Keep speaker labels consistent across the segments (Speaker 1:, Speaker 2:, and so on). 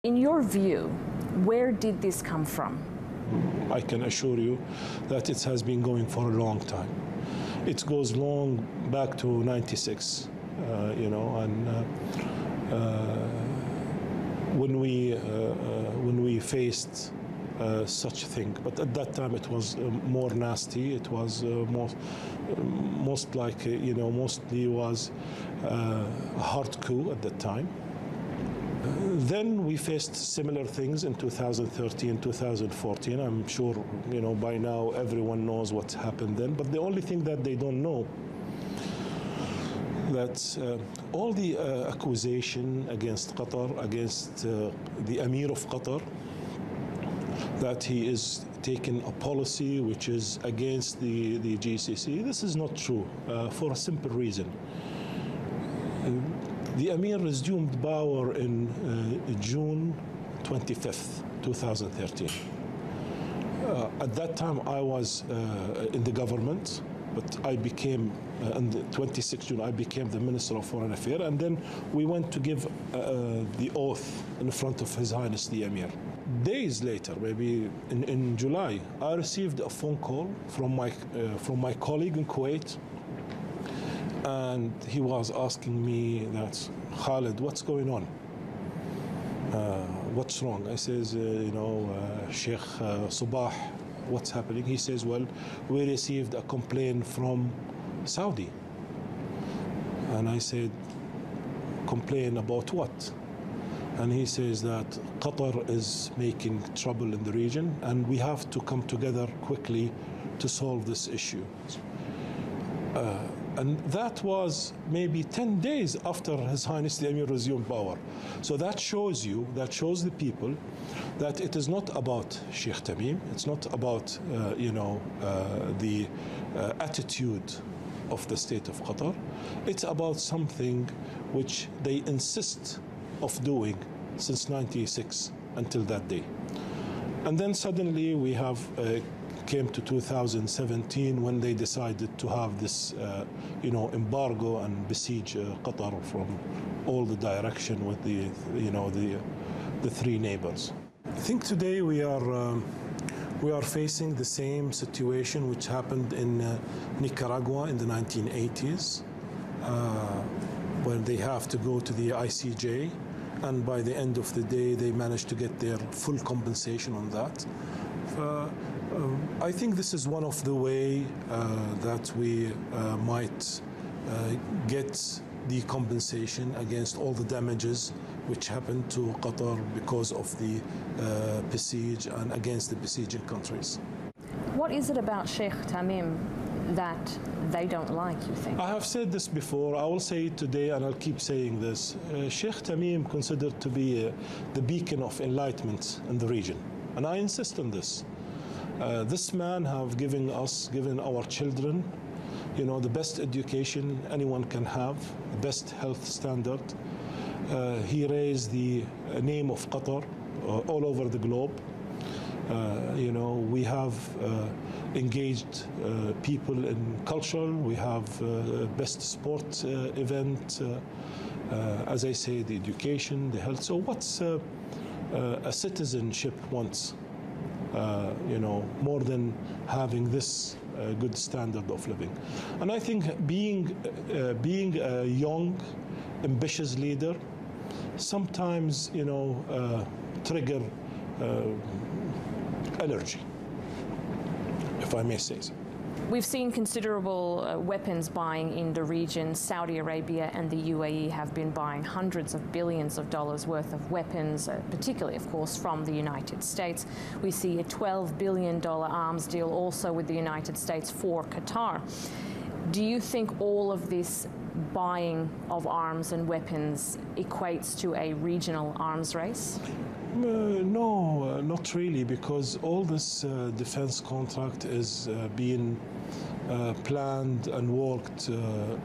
Speaker 1: In your view, where did this come from?
Speaker 2: I can assure you that it has been going for a long time. It goes long back to '96, and when we faced such a thing. But at that time it was more nasty. It was mostly was a hard coup at that time. Then we faced similar things in 2013, 2014. I'm sure, by now everyone knows what's happened then. But the only thing that they don't know, that all the accusation against Qatar, against the Emir of Qatar, that he is taking a policy which is against the GCC, this is not true for a simple reason. The Emir resumed power in June 25th, 2013. At that time, I was in the government, but I became, on the 26th June, I became the Minister of Foreign Affairs, and then we went to give the oath in front of His Highness the Emir. Days later, maybe in July, I received a phone call from my colleague in Kuwait, and he was asking me that, Khalid, what's going on? What's wrong? I says, Sheikh Subah, what's happening? He says, well, we received a complaint from Saudi. And I said, complaint about what? And he says that Qatar is making trouble in the region and we have to come together quickly to solve this issue. And that was maybe 10 days after His Highness the Emir resumed power. So that shows the people that it is not about Sheikh Tamim, it's not about, the attitude of the state of Qatar. It's about something which they insist of doing since '96 until that day. And then suddenly we have came to 2017 when they decided to have this, embargo and besiege Qatar from all the direction with the three neighbors. I think today we are facing the same situation which happened in Nicaragua in the 1980s, when they have to go to the ICJ, and by the end of the day they managed to get their full compensation on that. I think this is one of the way that we might get the compensation against all the damages which happened to Qatar because of the besiege and against the besieging countries.
Speaker 1: What is it about Sheikh Tamim that they don't like, you think?
Speaker 2: I have said this before, I will say it today and I'll keep saying this. Sheikh Tamim considered to be the beacon of enlightenment in the region, and I insist on this. This man have given our children, the best education anyone can have, the best health standard. He raised the name of Qatar all over the globe. We have engaged people in culture. We have best sport event. As I say, the education, the health. So what's a citizenship wants? More than having this good standard of living. And I think being a young, ambitious leader sometimes, trigger allergy, if I may say so.
Speaker 1: We've seen considerable weapons buying in the region. Saudi Arabia and the UAE have been buying hundreds of billions of dollars worth of weapons, particularly, of course, from the United States. We see a $12 billion arms deal also with the United States for Qatar. Do you think all of this buying of arms and weapons equates to a regional arms race?
Speaker 2: No, not really, because all this defense contract is being planned and worked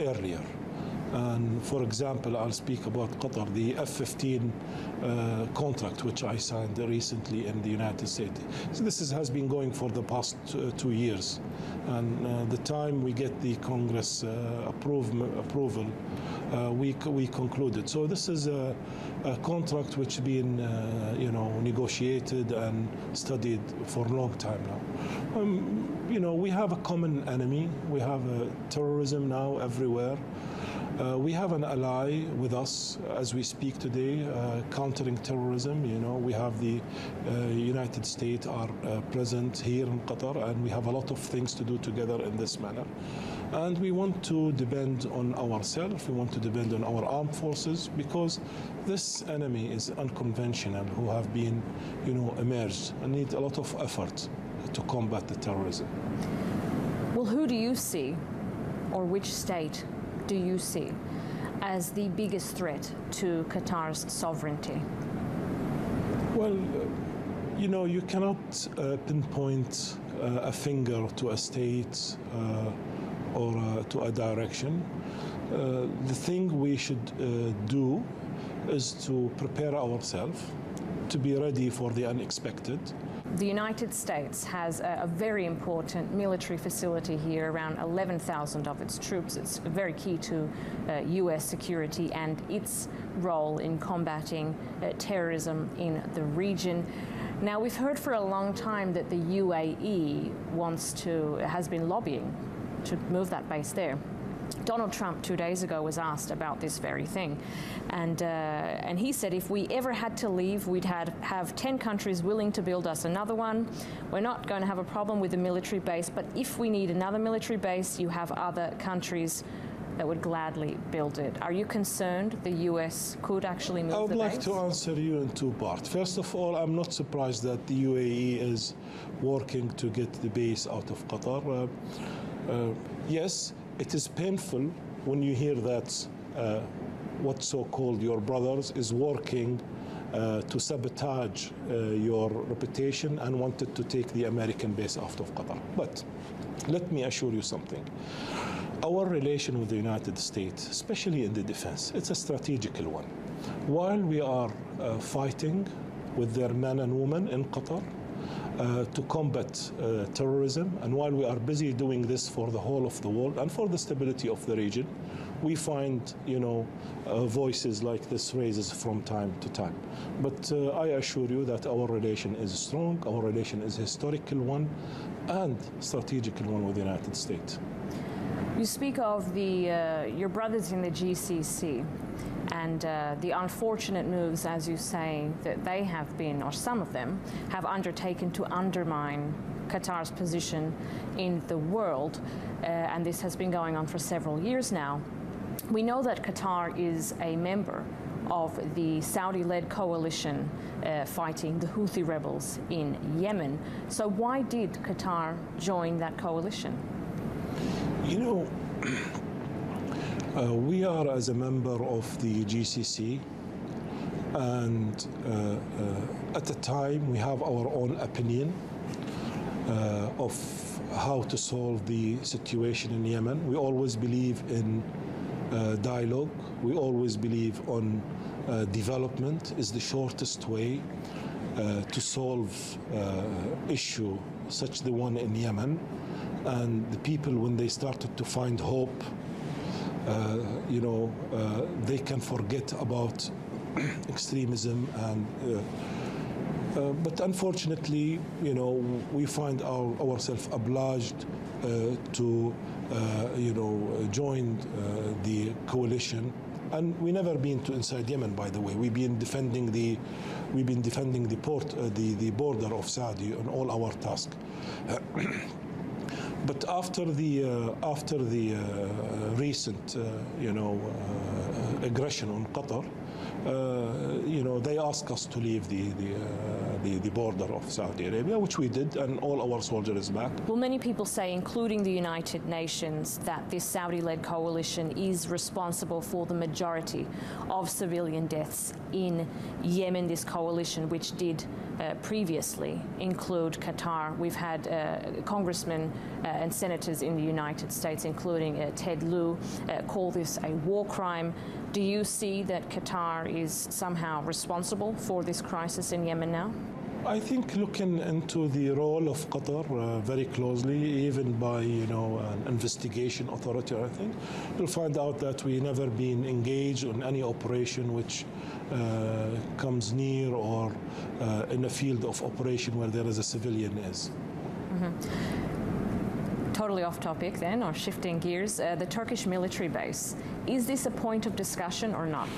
Speaker 2: earlier. And for example, I'll speak about Qatar, the F-15 contract, which I signed recently in the United States. So this has been going for the past 2 years. And the time we get the Congress approval, we concluded. So this is a contract which has been negotiated and studied for a long time now. We have a common enemy. We have terrorism now everywhere. We have an ally with us as we speak today, countering terrorism. We have the United States are present here in Qatar, and we have a lot of things to do together in this manner. And we want to depend on ourselves, we want to depend on our armed forces, because this enemy is unconventional, who have been, emerged and need a lot of effort to combat the terrorism.
Speaker 1: Well, who do you see, or which state do you see as the biggest threat to Qatar's sovereignty?
Speaker 2: Well, you cannot pinpoint a finger to a state or to a direction. The thing we should do is to prepare ourselves to be ready for the unexpected.
Speaker 1: The United States has a very important military facility here, around 11,000 of its troops. It's very key to US security and its role in combating terrorism in the region. Now, we've heard for a long time that the UAE has been lobbying to move that base there. Donald Trump 2 days ago was asked about this very thing, and he said if we ever had to leave, we'd have 10 countries willing to build us another one. We're not going to have a problem with the military base, but if we need another military base, you have other countries that would gladly build it. Are you concerned the US could actually move the base?
Speaker 2: I would like to answer you in two parts. First of all, I'm not surprised that the UAE is working to get the base out of Qatar. Yes, it is painful when you hear that what so-called your brothers is working to sabotage your reputation and wanted to take the American base out of Qatar. But let me assure you something. Our relation with the United States, especially in the defense, it's a strategical one. While we are fighting with their men and women in Qatar, to combat terrorism, and while we are busy doing this for the whole of the world and for the stability of the region, we find, voices like this raises from time to time. But I assure you that our relation is strong, our relation is a historical one and strategical one with the United States.
Speaker 1: You speak of your brothers in the GCC and the unfortunate moves, as you say, that they have been, or some of them, have undertaken to undermine Qatar's position in the world. And this has been going on for several years now. We know that Qatar is a member of the Saudi-led coalition fighting the Houthi rebels in Yemen. So why did Qatar join that coalition?
Speaker 2: We are as a member of the GCC, and at the time we have our own opinion of how to solve the situation in Yemen. We always believe in dialogue. We always believe on development is the shortest way to solve issue such the one in Yemen. And the people, when they started to find hope, they can forget about extremism. And but unfortunately, we find ourselves obliged to, join the coalition. And we never been to inside Yemen, by the way. We've been defending the border of Saudi on all our tasks. But after the recent aggression on Qatar, they asked us to leave the border of Saudi Arabia, which we did, and all our soldiers is back.
Speaker 1: Well, many people say, including the United Nations, that this Saudi-led coalition is responsible for the majority of civilian deaths in Yemen. This coalition, which did previously include Qatar. We've had congressmen and senators in the United States, including Ted Lieu, call this a war crime. Do you see that Qatar is somehow responsible for this crisis in Yemen now?
Speaker 2: I think looking into the role of Qatar very closely, even by an investigation authority, I think you'll find out that we never been engaged in any operation which comes near or in a field of operation where there is a civilian is.
Speaker 1: Totally off topic then, or shifting gears, the Turkish military base. Is this a point of discussion or not?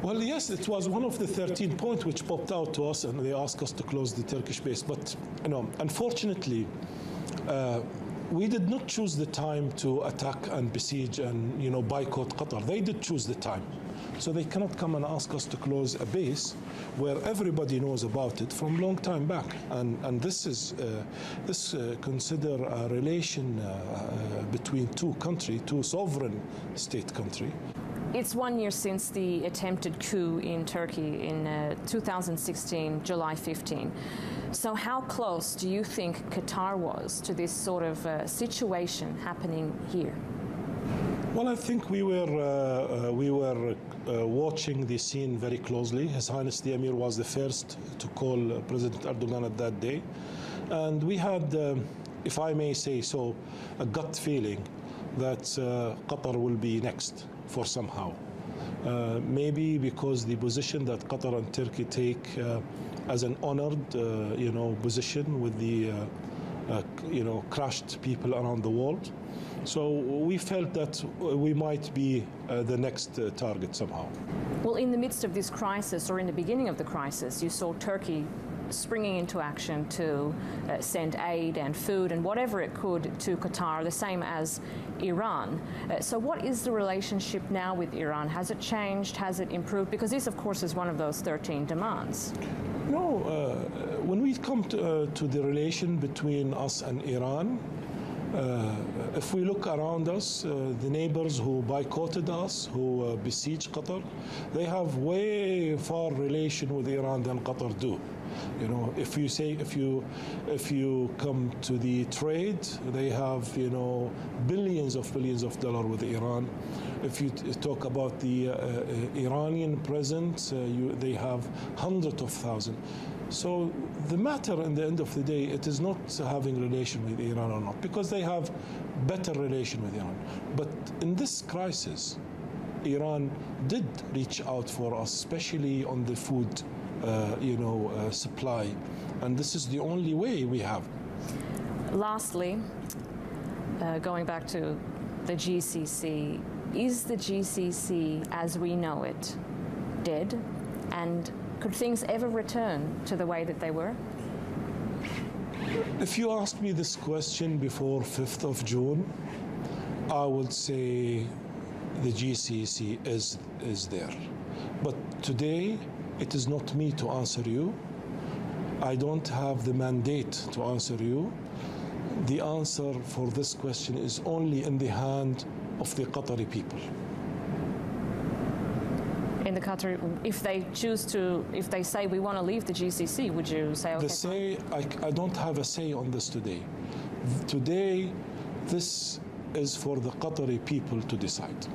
Speaker 2: Well, yes, it was one of the 13 points which popped out to us, and they asked us to close the Turkish base. But, unfortunately, we did not choose the time to attack and besiege and, boycott Qatar. They did choose the time. So they cannot come and ask us to close a base where everybody knows about it from a long time back. And this is consider a relation between two sovereign state country.
Speaker 1: It's 1 year since the attempted coup in Turkey in 2016, July 15. So how close do you think Qatar was to this sort of situation happening here?
Speaker 2: Well, I think we were watching the scene very closely. His Highness the Emir was the first to call President Erdogan at that day. And we had, if I may say so, a gut feeling that Qatar will be next for somehow. Maybe because the position that Qatar and Turkey take as an honored, position with the, crushed people around the world. So we felt that we might be the next target somehow.
Speaker 1: Well, in the midst of this crisis, or in the beginning of the crisis, you saw Turkey springing into action to send aid and food and whatever it could to Qatar, the same as Iran. So what is the relationship now with Iran? Has it changed? Has it improved? Because this, of course, is one of those 13 demands.
Speaker 2: No, when we come to the relation between us and Iran, if we look around us, the neighbors who boycotted us, who besieged Qatar, they have way far relation with Iran than Qatar do. If you come to the trade, they have billions of dollars with Iran. If you talk about the Iranian presence, they have hundreds of thousands. So the matter in the end of the day, it is not having relation with Iran or not, because they have better relation with Iran. But in this crisis, Iran did reach out for us, especially on the food supply, and this is the only way we have.
Speaker 1: Lastly, going back to the GCC, is the GCC as we know it dead, and could things ever return to the way that they were?
Speaker 2: If you asked me this question before 5th of June, I would say the GCC is there. But today, it is not me to answer you. I don't have the mandate to answer you. The answer for this question is only in the hand of the Qatari people.
Speaker 1: In the Qatari, if they say we want to leave the GCC, would you say okay?
Speaker 2: I don't have a say on this today. Today, this is for the Qatari people to decide.